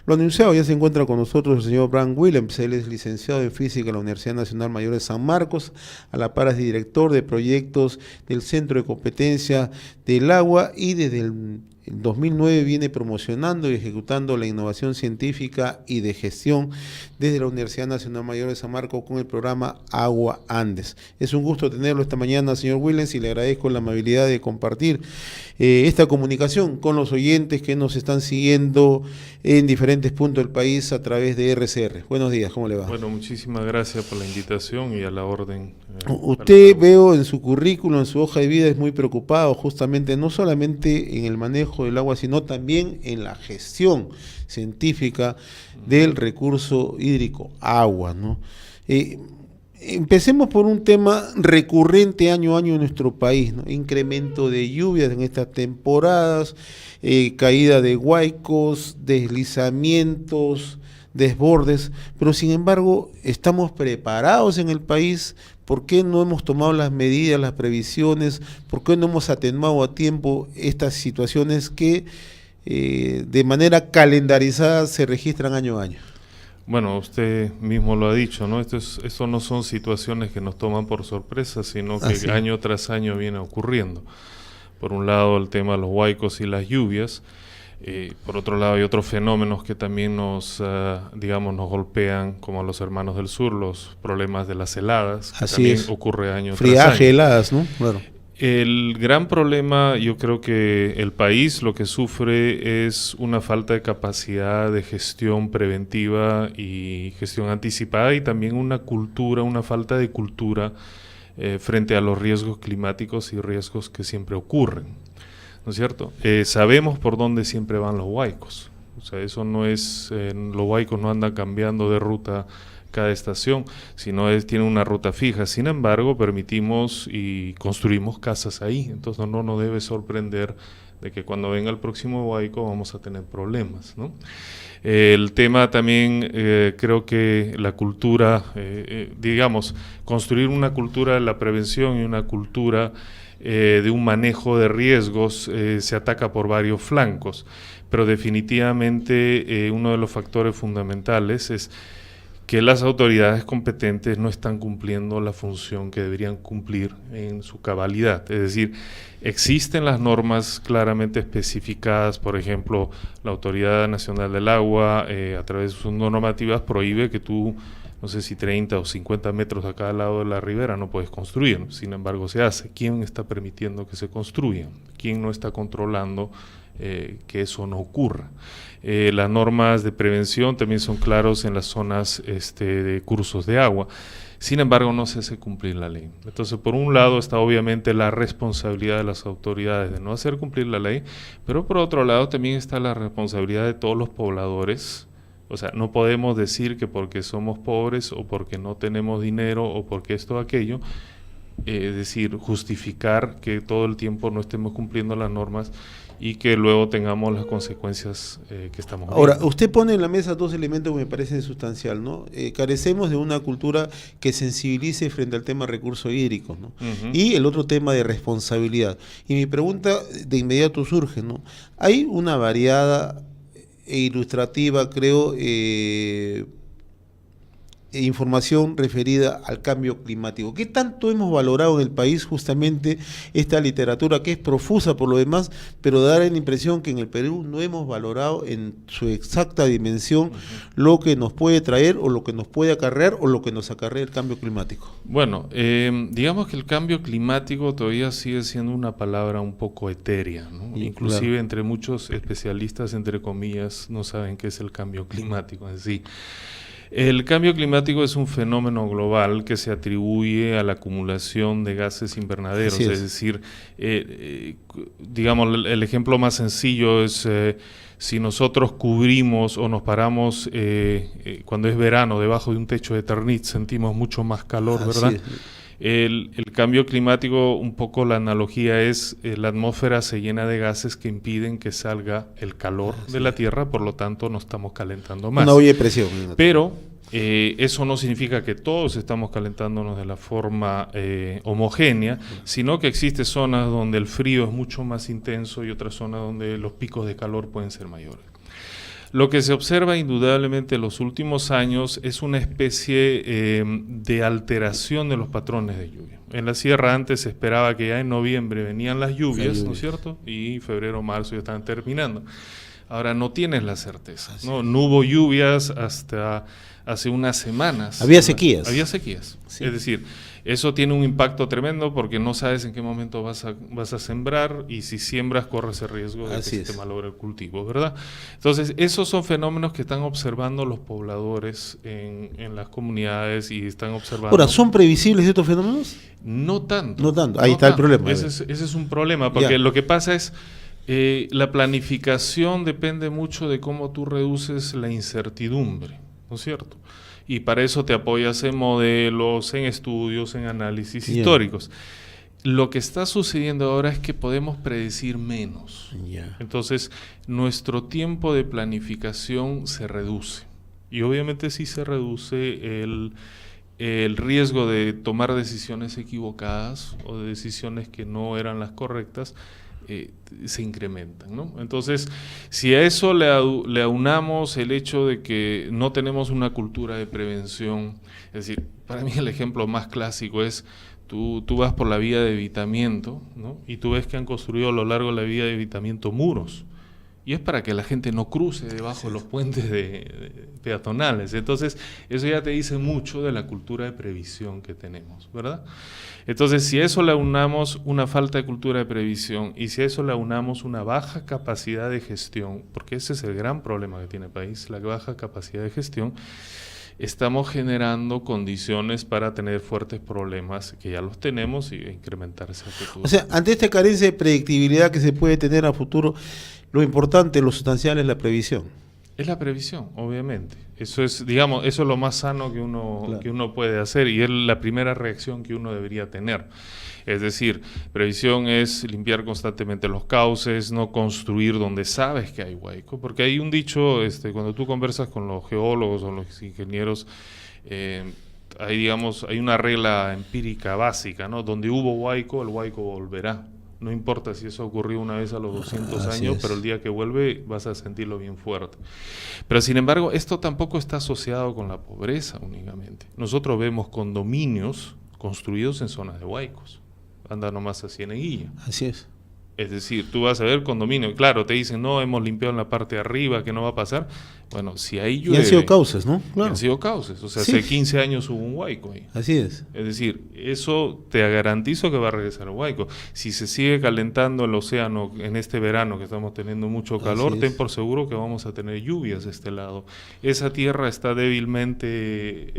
Lo anunciado, ya se encuentra con nosotros el señor Bram Willems. Él es licenciado en física en la Universidad Nacional Mayor de San Marcos, a la par es director de proyectos del Centro de Competencia del Agua y desde el 2009 viene promocionando y ejecutando la innovación científica y de gestión desde la Universidad Nacional Mayor de San Marcos con el programa Agua Andes. Es un gusto tenerlo esta mañana, señor Willems, y le agradezco la amabilidad de compartir esta comunicación con los oyentes que nos están siguiendo en diferentes puntos del país a través de RCR. Buenos días, ¿cómo le va? Bueno, muchísimas gracias por la invitación y a la orden. Usted, veo en su currículum, en su hoja de vida, es muy preocupado justamente no solamente en el manejo del agua, sino también en la gestión científica del recurso hídrico, agua, ¿no? Empecemos por un tema recurrente año a año en nuestro país, ¿no? Incremento de lluvias en estas temporadas, caída de huaicos, deslizamientos, desbordes, pero sin embargo estamos preparados en el país. ¿Por qué no hemos tomado las medidas, las previsiones? ¿Por qué no hemos atenuado a tiempo estas situaciones que de manera calendarizada se registran año a año? Bueno, usted mismo lo ha dicho, ¿no? Esto no son situaciones que nos toman por sorpresa, sino que año tras año viene ocurriendo. Por un lado, el tema de los huaicos y las lluvias. Por otro lado, hay otros fenómenos que también nos golpean, como a los hermanos del sur, los problemas de las heladas, que también ocurre año tras año. Friaje, heladas, ¿no? Claro. El gran problema, yo creo que el país lo que sufre es una falta de capacidad de gestión preventiva y gestión anticipada, y también una falta de cultura frente a los riesgos climáticos y riesgos que siempre ocurren, ¿no es cierto? Sabemos por dónde siempre van los huaicos, o sea, eso no es, los huaicos no andan cambiando de ruta cada estación, sino tiene una ruta fija. Sin embargo, permitimos y construimos casas ahí, entonces no nos debe sorprender de que cuando venga el próximo huaico vamos a tener problemas, ¿no? El tema también, creo que la cultura, construir una cultura de la prevención y una cultura de un manejo de riesgos se ataca por varios flancos, pero definitivamente uno de los factores fundamentales es que las autoridades competentes no están cumpliendo la función que deberían cumplir en su cabalidad. Es decir, existen las normas claramente especificadas, por ejemplo, la Autoridad Nacional del Agua, a través de sus normativas, prohíbe que tú, no sé si 30 o 50 metros a cada lado de la ribera no puedes construir. Sin embargo, se hace. ¿Quién está permitiendo que se construya? ¿Quién no está controlando que eso no ocurra? Las normas de prevención también son claros en las zonas de cursos de agua. Sin embargo, no se hace cumplir la ley. Entonces, por un lado está obviamente la responsabilidad de las autoridades de no hacer cumplir la ley, pero por otro lado también está la responsabilidad de todos los pobladores. O sea, no podemos decir que porque somos pobres o porque no tenemos dinero o porque esto o aquello, es decir, justificar que todo el tiempo no estemos cumpliendo las normas y que luego tengamos las consecuencias que estamos viendo. Ahora, usted pone en la mesa dos elementos que me parecen sustancial, ¿no? Carecemos de una cultura que sensibilice frente al tema de recursos hídricos, ¿no? Y el otro tema de responsabilidad. Y mi pregunta de inmediato surge, ¿no? Hay una variada e ilustrativa, creo, información referida al cambio climático. ¿Qué tanto hemos valorado en el país justamente esta literatura que es profusa por lo demás, pero da la impresión que en el Perú no hemos valorado en su exacta dimensión lo que nos puede traer o lo que nos puede acarrear o lo que nos acarrea el cambio climático? Bueno, digamos que el cambio climático todavía sigue siendo una palabra un poco etérea, ¿no? Inclusive claro, entre muchos especialistas, entre comillas, no saben qué es el cambio climático en sí. El cambio climático es un fenómeno global que se atribuye a la acumulación de gases invernaderos, es decir, digamos, el ejemplo más sencillo es si nosotros cubrimos o nos paramos cuando es verano debajo de un techo de Ternit, sentimos mucho más calor, ¿verdad? El cambio climático, un poco la analogía es, la atmósfera se llena de gases que impiden que salga el calor de la Tierra, por lo tanto nos estamos calentando más. Una olla de presión. Pero eso no significa que todos estamos calentándonos de la forma homogénea, sino que existen zonas donde el frío es mucho más intenso y otras zonas donde los picos de calor pueden ser mayores. Lo que se observa indudablemente en los últimos años es una especie de alteración de los patrones de lluvia. En la sierra antes se esperaba que ya en noviembre venían las lluvias, ¿no es cierto? Y febrero, marzo ya estaban terminando. Ahora no tienes la certeza, ¿no? No hubo lluvias hasta hace unas semanas. Había sequías. Había sequías. Sí. Es decir, eso tiene un impacto tremendo porque no sabes en qué momento vas a sembrar, y si siembras corres el riesgo de que se te malogre el cultivo, ¿verdad? Entonces, esos son fenómenos que están observando los pobladores en las comunidades y están observando... Ahora, ¿son previsibles estos fenómenos? No tanto. No tanto, ahí está el problema. Ese es un problema, porque lo que pasa es... la planificación depende mucho de cómo tú reduces la incertidumbre, ¿no es cierto? Y para eso te apoyas en modelos, en estudios, en análisis históricos. Lo que está sucediendo ahora es que podemos predecir menos. Entonces, nuestro tiempo de planificación se reduce. Y obviamente si se reduce el riesgo de tomar decisiones equivocadas o de decisiones que no eran las correctas, se incrementan, ¿no? Entonces, si a eso le aunamos el hecho de que no tenemos una cultura de prevención, es decir, para mí el ejemplo más clásico es, tú vas por la vía de evitamiento, ¿no? Y tú ves que han construido a lo largo de la vía de evitamiento muros, y es para que la gente no cruce debajo de los puentes peatonales. Entonces, eso ya te dice mucho de la cultura de previsión que tenemos, ¿verdad? Entonces, si a eso le aunamos una falta de cultura de previsión y si a eso le aunamos una baja capacidad de gestión, porque ese es el gran problema que tiene el país, la baja capacidad de gestión, estamos generando condiciones para tener fuertes problemas que ya los tenemos y incrementarse a futuro. O sea, ante esta carencia de predictibilidad que se puede tener a futuro, lo importante, lo sustancial es la previsión. Es la previsión, obviamente. Eso es, digamos, eso es lo más sano que uno puede hacer y es la primera reacción que uno debería tener. Es decir, previsión es limpiar constantemente los cauces, no construir donde sabes que hay huaico, porque hay un dicho, cuando tú conversas con los geólogos o los ingenieros, hay una regla empírica básica, ¿no? Donde hubo huaico, el huaico volverá. No importa si eso ocurrió una vez a los 200 años, pero el día que vuelve vas a sentirlo bien fuerte. Pero sin embargo, esto tampoco está asociado con la pobreza únicamente. Nosotros vemos condominios construidos en zonas de huaicos. Anda nomás a Cieneguilla. Así es. Es decir, tú vas a ver condominio, claro, te dicen, no, hemos limpiado en la parte de arriba, que no va a pasar. Bueno, si ahí llueve... Y han sido cauces, ¿no? Claro. Han sido cauces, o sea, hace 15 años hubo un huaico ahí. Así es. Es decir, eso te garantizo que va a regresar el huaico. Si se sigue calentando el océano en este verano, que estamos teniendo mucho calor, ten por seguro que vamos a tener lluvias de este lado. Esa tierra está débilmente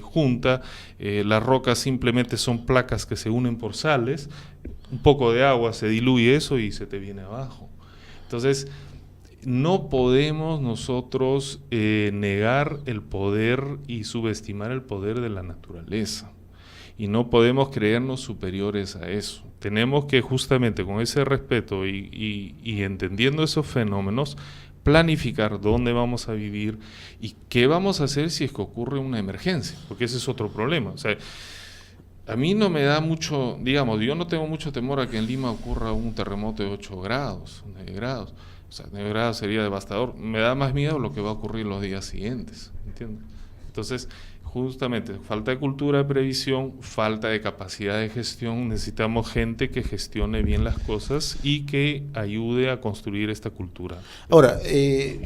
junta, las rocas simplemente son placas que se unen por sales, un poco de agua, se diluye eso y se te viene abajo. Entonces, no podemos nosotros negar el poder y subestimar el poder de la naturaleza. Y no podemos creernos superiores a eso. Tenemos que justamente con ese respeto y entendiendo esos fenómenos, planificar dónde vamos a vivir y qué vamos a hacer si es que ocurre una emergencia, porque ese es otro problema. O sea, a mí no me da mucho, digamos, yo no tengo mucho temor a que en Lima ocurra un terremoto de 8 grados, 9 grados. O sea, 9 grados sería devastador. Me da más miedo lo que va a ocurrir los días siguientes, ¿entiendes? Entonces, justamente, falta de cultura de previsión, falta de capacidad de gestión. Necesitamos gente que gestione bien las cosas y que ayude a construir esta cultura. Ahora,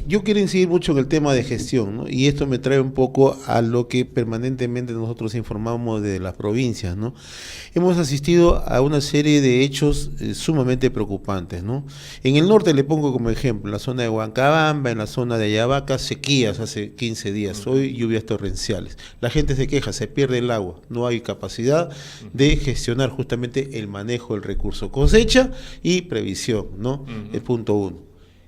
yo quiero incidir mucho en el tema de gestión, ¿no? Y esto me trae un poco a lo que permanentemente nosotros informamos de las provincias, ¿no? Hemos asistido a una serie de hechos sumamente preocupantes, ¿no? En el norte le pongo como ejemplo, en la zona de Huancabamba, en la zona de Ayabaca, sequías hace 15 días, hoy lluvias torrenciales. La gente se queja, se pierde el agua, no hay capacidad de gestionar justamente el manejo del recurso, cosecha y previsión, ¿no? El punto 1.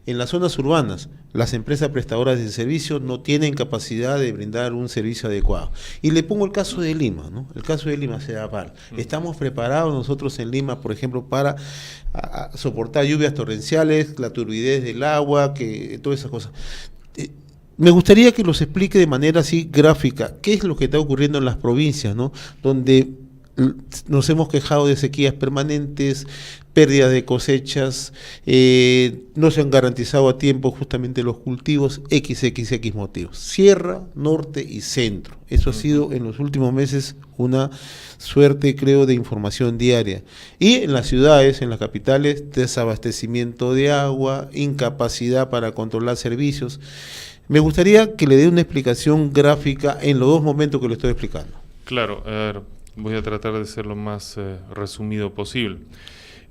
En las zonas urbanas, las empresas prestadoras de servicios no tienen capacidad de brindar un servicio adecuado. Y le pongo el caso de Lima, ¿no? El caso de Lima, Sedapal. ¿Estamos preparados nosotros en Lima, por ejemplo, para soportar lluvias torrenciales, la turbidez del agua, todas esas cosas? Me gustaría que los explique de manera así gráfica, qué es lo que está ocurriendo en las provincias, ¿no? Donde nos hemos quejado de sequías permanentes, pérdidas de cosechas, no se han garantizado a tiempo justamente los cultivos, XXX motivos. Sierra, norte y centro. Eso ha sido en los últimos meses una suerte, creo, de información diaria. Y en las ciudades, en las capitales, desabastecimiento de agua, incapacidad para controlar servicios. Me gustaría que le dé una explicación gráfica en los dos momentos que le estoy explicando. Claro, a ver, voy a tratar de ser lo más resumido posible.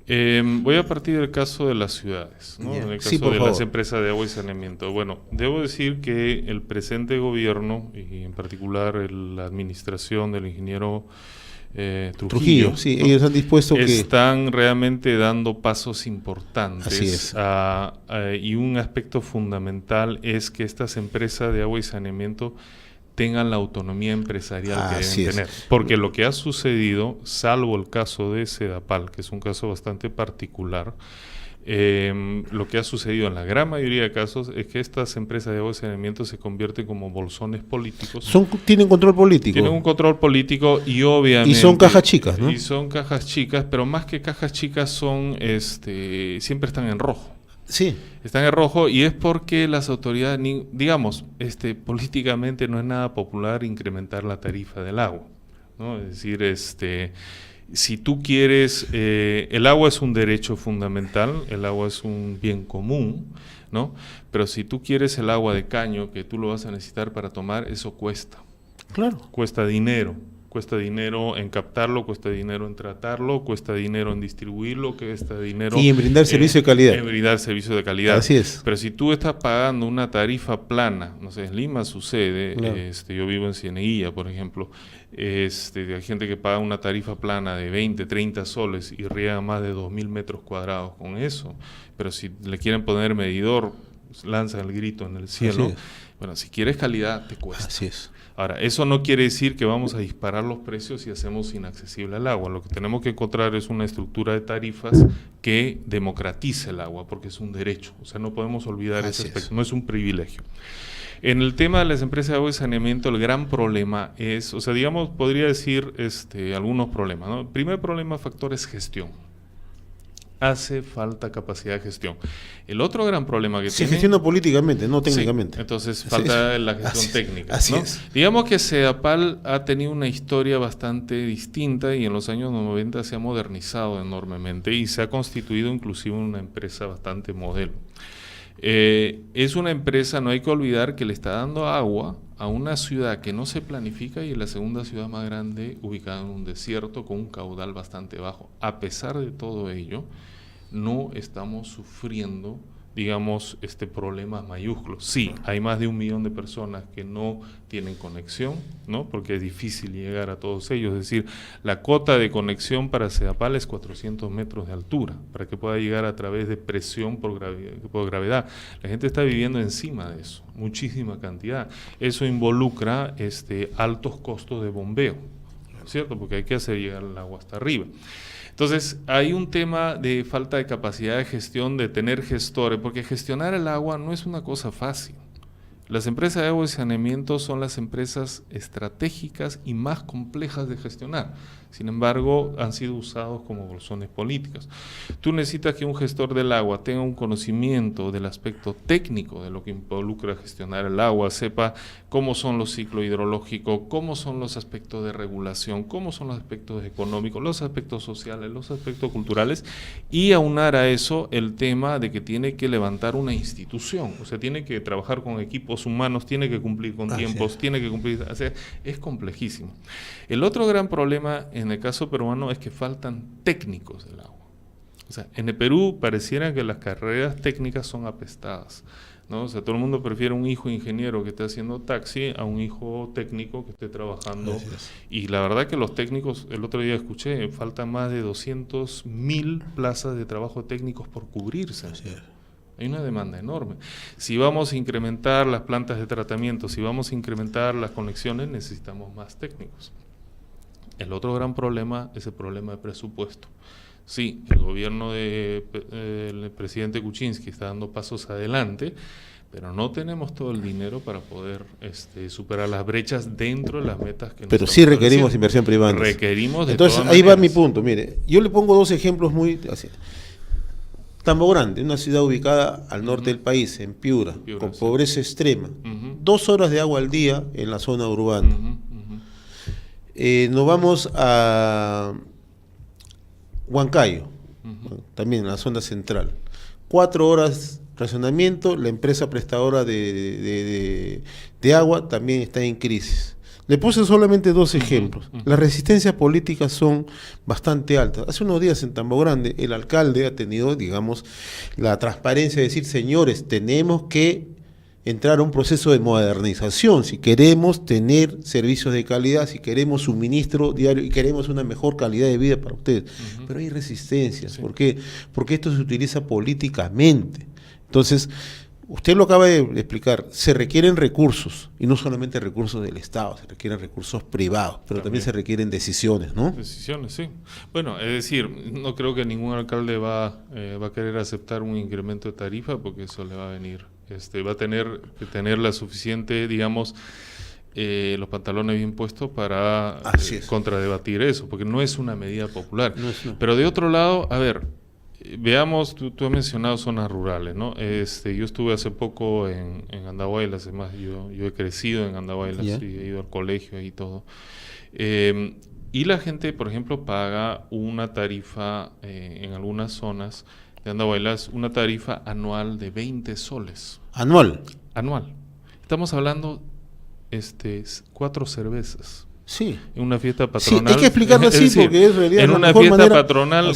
Voy a partir del caso de las ciudades, ¿no? En el caso de las empresas de agua y saneamiento. Bueno, debo decir que el presente gobierno, y en particular la administración del ingeniero Trujillo, sí, ¿no? Ellos han dispuesto están realmente dando pasos importantes. Así es. Y un aspecto fundamental es que estas empresas de agua y saneamiento tengan la autonomía empresarial que deben tener. Porque lo que ha sucedido, salvo el caso de Sedapal, que es un caso bastante particular, lo que ha sucedido en la gran mayoría de casos es que estas empresas de agua y saneamiento se convierten como bolsones políticos. Tienen control político. Tienen un control político y obviamente... Y son cajas chicas, ¿no? Y son cajas chicas, pero más que cajas chicas son, siempre están en rojo. Sí. Están en rojo y es porque las autoridades, digamos, políticamente no es nada popular incrementar la tarifa del agua, ¿no? Es decir, si tú quieres, el agua es un derecho fundamental, el agua es un bien común, ¿no? Pero si tú quieres el agua de caño, que tú lo vas a necesitar para tomar, eso cuesta. Claro. Cuesta dinero. Cuesta dinero en captarlo, cuesta dinero en tratarlo, cuesta dinero en distribuirlo, cuesta dinero... Y en brindar servicio de calidad. En brindar servicio de calidad. Así es. Pero si tú estás pagando una tarifa plana, no sé, en Lima sucede, claro. Yo vivo en Cieneguilla, por ejemplo, hay gente que paga una tarifa plana de 20, 30 soles y riega más de 2.000 metros cuadrados con eso. Pero si le quieren poner medidor, lanzan el grito en el cielo. Bueno, si quieres calidad, te cuesta. Así es. Ahora, eso no quiere decir que vamos a disparar los precios y hacemos inaccesible el agua. Lo que tenemos que encontrar es una estructura de tarifas que democratice el agua, porque es un derecho. O sea, no podemos olvidar ese aspecto, no es un privilegio. En el tema de las empresas de agua y saneamiento, el gran problema es, o sea, digamos, podría decir algunos problemas, ¿no? El primer problema, factor, es gestión. Hace falta capacidad de gestión. El otro gran problema que tiene... gestiona políticamente, no técnicamente. Sí, entonces falta la gestión técnica. Así ¿no? es. Digamos que Sedapal ha tenido una historia bastante distinta y en los años 90 se ha modernizado enormemente y se ha constituido inclusive una empresa bastante modelo. Es una empresa, no hay que olvidar, que le está dando agua a una ciudad que no se planifica y es la segunda ciudad más grande ubicada en un desierto con un caudal bastante bajo. A pesar de todo ello, no estamos sufriendo, digamos, problemas mayúsculos. Sí, hay más de 1 millón de personas que no tienen conexión, ¿no? Porque es difícil llegar a todos ellos. Es decir, la cota de conexión para Sedapal es 400 metros de altura, para que pueda llegar a través de presión por gravedad. La gente está viviendo encima de eso, muchísima cantidad. Eso involucra altos costos de bombeo, ¿cierto? Porque hay que hacer llegar el agua hasta arriba. Entonces, hay un tema de falta de capacidad de gestión, de tener gestores, porque gestionar el agua no es una cosa fácil. Las empresas de agua y saneamiento son las empresas estratégicas y más complejas de gestionar. Sin embargo, han sido usados como bolsones políticos. Tú necesitas que un gestor del agua tenga un conocimiento del aspecto técnico de lo que involucra gestionar el agua, sepa cómo son los ciclos hidrológicos, cómo son los aspectos de regulación, cómo son los aspectos económicos, los aspectos sociales, los aspectos culturales, y aunar a eso el tema de que tiene que levantar una institución, o sea, tiene que trabajar con equipos humanos, tiene que cumplir con tiempos, tiene que cumplir, o sea, es complejísimo. El otro gran problema en el caso peruano es que faltan técnicos del agua. O sea, en el Perú pareciera que las carreras técnicas son apestadas, ¿no? O sea, todo el mundo prefiere un hijo ingeniero que esté haciendo taxi a un hijo técnico que esté trabajando. Y la verdad que los técnicos, el otro día escuché, faltan más de 200.000 plazas de trabajo técnicos por cubrirse. Hay una demanda enorme. Si vamos a incrementar las plantas de tratamiento, si vamos a incrementar las conexiones, necesitamos más técnicos. El otro gran problema es el problema de presupuesto. Sí, el gobierno del presidente Kuczynski está dando pasos adelante, pero no tenemos todo el dinero para poder superar las brechas dentro de las metas que pero sí requerimos inversión privada. Requerimos de entonces todas ahí maneras. va mi punto, mire, yo le pongo dos ejemplos muy así. Tambo Grande, una ciudad ubicada al norte del país, en Piura, con pobreza extrema, 2 horas de agua al día en la zona urbana. Nos vamos a Huancayo, también en la zona central, 4 horas racionamiento, la empresa prestadora de agua también está en crisis. Le puse solamente 2 ejemplos. Las resistencias políticas son bastante altas. Hace unos días en Tambo Grande el alcalde ha tenido, digamos, la transparencia de decir, señores, tenemos que entrar a un proceso de modernización, si queremos tener servicios de calidad, si queremos suministro diario y queremos una mejor calidad de vida para ustedes. Pero hay resistencias. Sí. ¿Por qué? Porque esto se utiliza políticamente. Entonces, usted lo acaba de explicar, se requieren recursos, y no solamente recursos del Estado, se requieren recursos privados, pero también se requieren decisiones, ¿no? Decisiones, sí. Bueno, es decir, no creo que ningún alcalde va a querer aceptar un incremento de tarifa, porque eso le va a venir. Va a tener que tener la suficiente, digamos, los pantalones bien puestos para contradebatir eso, porque no es una medida popular. Pero de otro lado, a ver, veamos, tú has mencionado zonas rurales, ¿no? Yo estuve hace poco en Andahuaylas, además yo he crecido en Andahuaylas, y he ido al colegio y todo. Y la gente, por ejemplo, paga una tarifa en algunas zonas de Andahuaylas, una tarifa anual de 20 soles. ¿Anual? Anual. Estamos hablando 4 cervezas. Sí. En una fiesta patronal. Sí, hay que explicarlo así, decir, porque es realidad. En una fiesta patronal,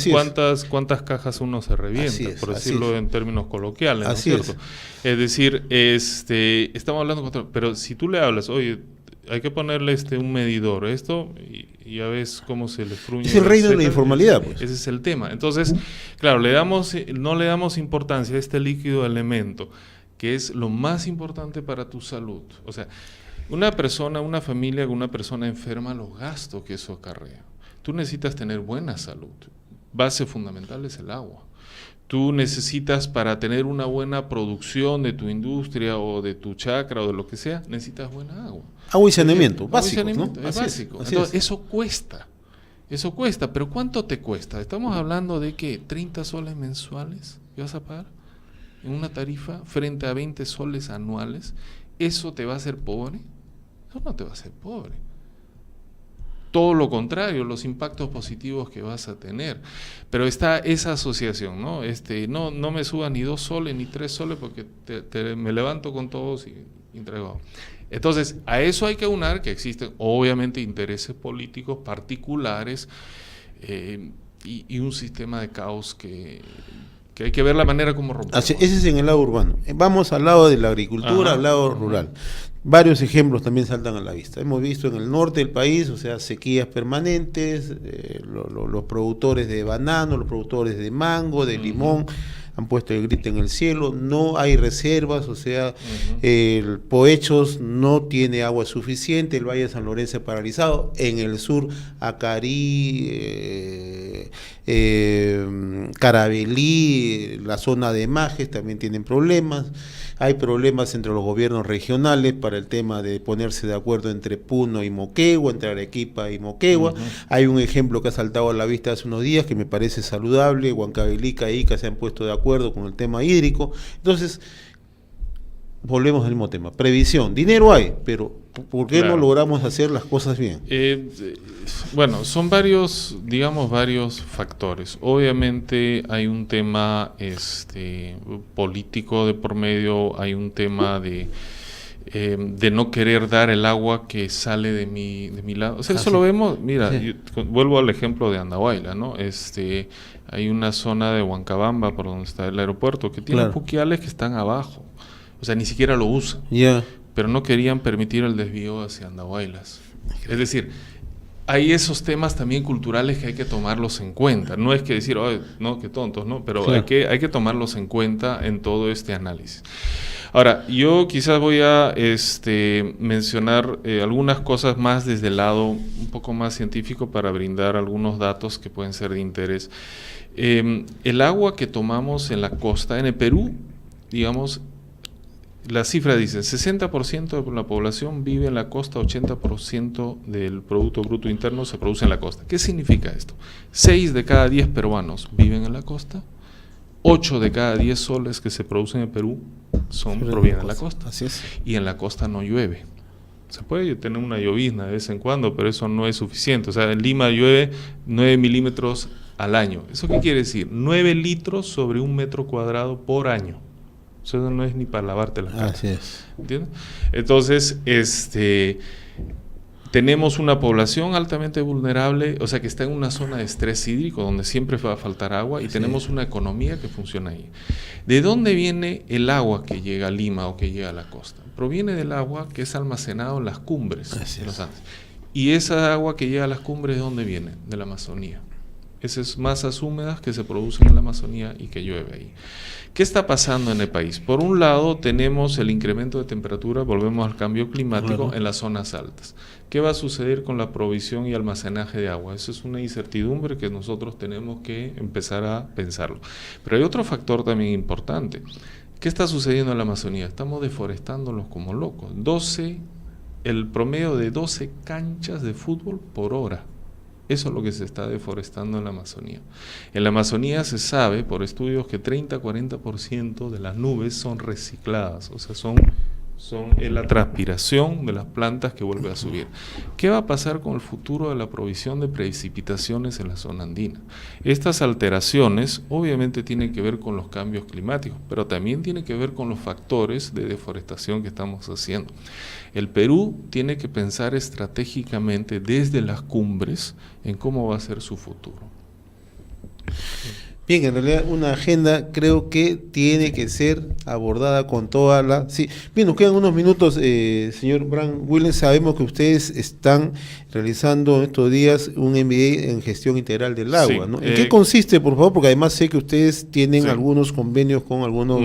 ¿cuántas cajas uno se revienta? Por decirlo en términos coloquiales, ¿no es cierto? Es decir, estamos hablando, pero si tú le hablas, oye, hay que ponerle un medidor, y ya ves cómo se le fruñe. Es el reino de la informalidad, pues. Ese es el tema. Entonces, claro, no le damos importancia a este líquido elemento, que es lo más importante para tu salud. O sea, una familia con una persona enferma, los gastos que eso acarrea. Tú necesitas tener buena salud. Base fundamental es el agua. Tú necesitas, para tener una buena producción de tu industria o de tu chacra o de lo que sea, necesitas buena agua. Agua y saneamiento, básico, ¿no? Es básico. Entonces, eso cuesta, pero ¿cuánto te cuesta? Estamos hablando de que 30 soles mensuales que vas a pagar en una tarifa frente a 20 soles anuales. ¿Eso te va a hacer pobre? Eso no te va a hacer pobre. Todo lo contrario, los impactos positivos que vas a tener. Pero está esa asociación, ¿no? No me suba ni 2 soles ni 3 soles porque me levanto con todos y entrego. Entonces, a eso hay que aunar que existen obviamente intereses políticos particulares y un sistema de caos que hay que ver la manera como romper. Ese es en el lado urbano. Vamos al lado de la agricultura, al lado rural. Varios ejemplos también saltan a la vista. Hemos visto en el norte del país, o sea, sequías permanentes, los productores de banano, los productores de mango, de limón, han puesto el grito en el cielo, no hay reservas, o sea, el Poechos no tiene agua suficiente, el Valle de San Lorenzo paralizado, en el sur, Acarí, Carabelí, la zona de Majes también tienen problemas. Hay problemas entre los gobiernos regionales para el tema de ponerse de acuerdo entre Puno y Moquegua, entre Arequipa y Moquegua. Hay un ejemplo que ha saltado a la vista hace unos días que me parece saludable. Huancavelica e Ica se han puesto de acuerdo con el tema hídrico. Entonces, volvemos al mismo tema. Previsión, dinero hay, pero ¿por qué no logramos hacer las cosas bien? Bueno, son varios factores. Obviamente hay un tema político de por medio, hay un tema de no querer dar el agua que sale de mi lado. O sea, eso lo vemos, mira, vuelvo al ejemplo de Andahuaylas, ¿no? Hay una zona de Huancabamba, por donde está el aeropuerto, que tiene puquiales que están abajo. O sea, ni siquiera lo usan. Pero no querían permitir el desvío hacia Andahuaylas. Es decir, hay esos temas también culturales que hay que tomarlos en cuenta. No es que decir, no, qué tontos, ¿no? Pero hay que tomarlos en cuenta en todo este análisis. Ahora, yo quizás voy a mencionar algunas cosas más desde el lado un poco más científico para brindar algunos datos que pueden ser de interés. El agua que tomamos en la costa, en el Perú, digamos, la cifra dice, 60% de la población vive en la costa, 80% del Producto Bruto Interno se produce en la costa. ¿Qué significa esto? 6 de cada 10 peruanos viven en la costa, 8 de cada 10 soles que se producen en Perú provienen de la costa. Así es. Y en la costa no llueve. Se puede tener una llovizna de vez en cuando, pero eso no es suficiente. O sea, en Lima llueve 9 milímetros al año. ¿Eso qué quiere decir? 9 litros sobre 1 metro cuadrado por año. Eso no es ni para lavarte la cara. Así es. ¿Entiendes? Entonces, tenemos una población altamente vulnerable, o sea, que está en una zona de estrés hídrico donde siempre va a faltar agua, y tenemos una economía que funciona ahí. ¿De dónde viene el agua que llega a Lima o que llega a la costa? Proviene del agua que es almacenado en las cumbres de los Andes. Y esa agua que llega a las cumbres, ¿de dónde viene? De la Amazonía. Esas masas húmedas que se producen en la Amazonía y que llueve ahí. ¿Qué está pasando en el país? Por un lado tenemos el incremento de temperatura, volvemos al cambio climático en las zonas altas. ¿Qué va a suceder con la provisión y almacenaje de agua? Esa es una incertidumbre que nosotros tenemos que empezar a pensarlo. Pero hay otro factor también importante. ¿Qué está sucediendo en la Amazonía? Estamos deforestándolos como locos. El promedio de 12 canchas de fútbol por hora. Eso es lo que se está deforestando en la Amazonía. En la Amazonía se sabe por estudios que 30-40% de las nubes son recicladas, o sea, son la transpiración de las plantas que vuelve a subir. ¿Qué va a pasar con el futuro de la provisión de precipitaciones en la zona andina? Estas alteraciones obviamente tienen que ver con los cambios climáticos, pero también tienen que ver con los factores de deforestación que estamos haciendo. El Perú tiene que pensar estratégicamente desde las cumbres en cómo va a ser su futuro. Bien, en realidad una agenda creo que tiene que ser abordada con toda la... Sí. Bien, nos quedan unos minutos, señor Bran Williams. Sabemos que ustedes están realizando estos días un MBA en gestión integral del agua, ¿no? ¿En qué consiste, por favor? Porque además sé que ustedes tienen algunos convenios con algunos,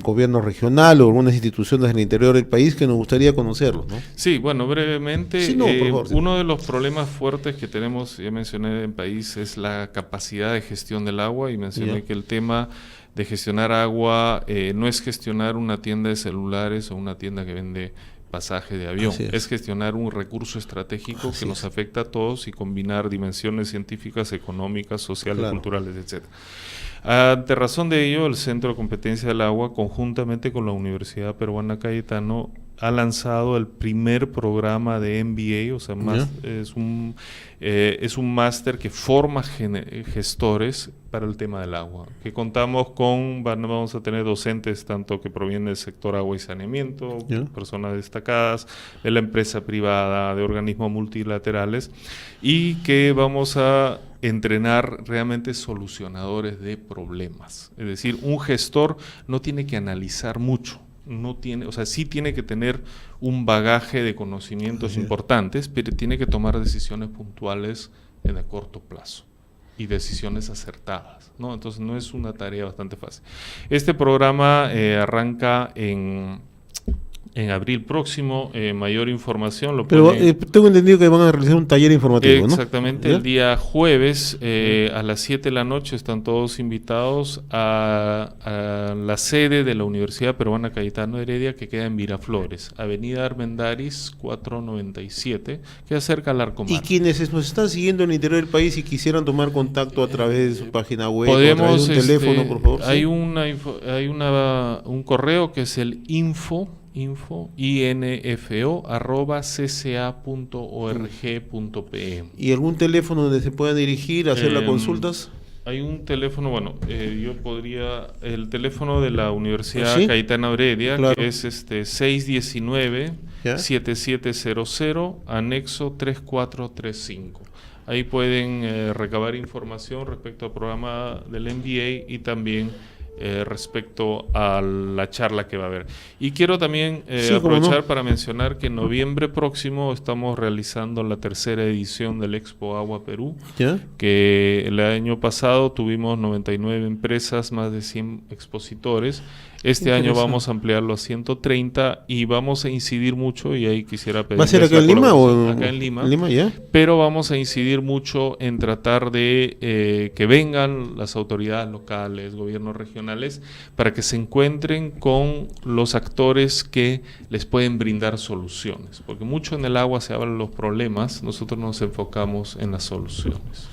gobiernos regionales o algunas instituciones del interior del país que nos gustaría conocerlos, ¿no? Sí, bueno, brevemente, sí, no, por favor, uno de los problemas fuertes que tenemos, ya mencioné en el país, es la capacidad de gestión del agua, y mencioné que el tema de gestionar agua no es gestionar una tienda de celulares o una tienda que vende pasaje de avión, es gestionar un recurso estratégico que nos afecta a todos y combinar dimensiones científicas, económicas, sociales, culturales, etc. Ante razón de ello, el Centro de Competencia del Agua, conjuntamente con la Universidad Peruana Cayetano, ha lanzado el primer programa de MBA, o sea, es un máster que forma gestores para el tema del agua, que vamos a tener docentes tanto que provienen del sector agua y saneamiento, personas destacadas, de la empresa privada, de organismos multilaterales, y que vamos a entrenar realmente solucionadores de problemas. Es decir, un gestor no tiene que analizar mucho, sí tiene que tener un bagaje de conocimientos importantes, pero tiene que tomar decisiones puntuales en el corto plazo y decisiones acertadas, ¿no? Entonces no es una tarea bastante fácil. Este programa arranca en abril próximo. Mayor información Pero tengo entendido que van a realizar un taller informativo, ¿no? Exactamente, el día jueves a las 7 de la noche están todos invitados a la sede de la Universidad Peruana Cayetano Heredia, que queda en Miraflores, Avenida Armendáriz 497, que acerca al Arcomar. Y quienes nos están siguiendo en el interior del país y quisieran tomar contacto a través de su página web, o a través de un teléfono, por favor. Hay un correo que es el info@cca.org.pe. ¿Y algún teléfono donde se puedan dirigir a hacer las consultas? Hay un teléfono, el teléfono de la Universidad Cayetano Heredia, que es 619-7700, anexo 3435. Ahí pueden recabar información respecto al programa del MBA y también respecto a la charla que va a haber. Y quiero también aprovechar para mencionar que en noviembre próximo estamos realizando la tercera edición del Expo Agua Perú, que el año pasado tuvimos 99 empresas, más de 100 expositores. Este año vamos a ampliarlo a 130 y vamos a incidir mucho, y ahí quisiera pedir... ¿Va a ser acá en Lima o...? Acá en Lima. ¿Ya? Pero vamos a incidir mucho en tratar de que vengan las autoridades locales, gobiernos regionales, regionales para que se encuentren con los actores que les pueden brindar soluciones, porque mucho en el agua se hablan de los problemas, nosotros nos enfocamos en las soluciones.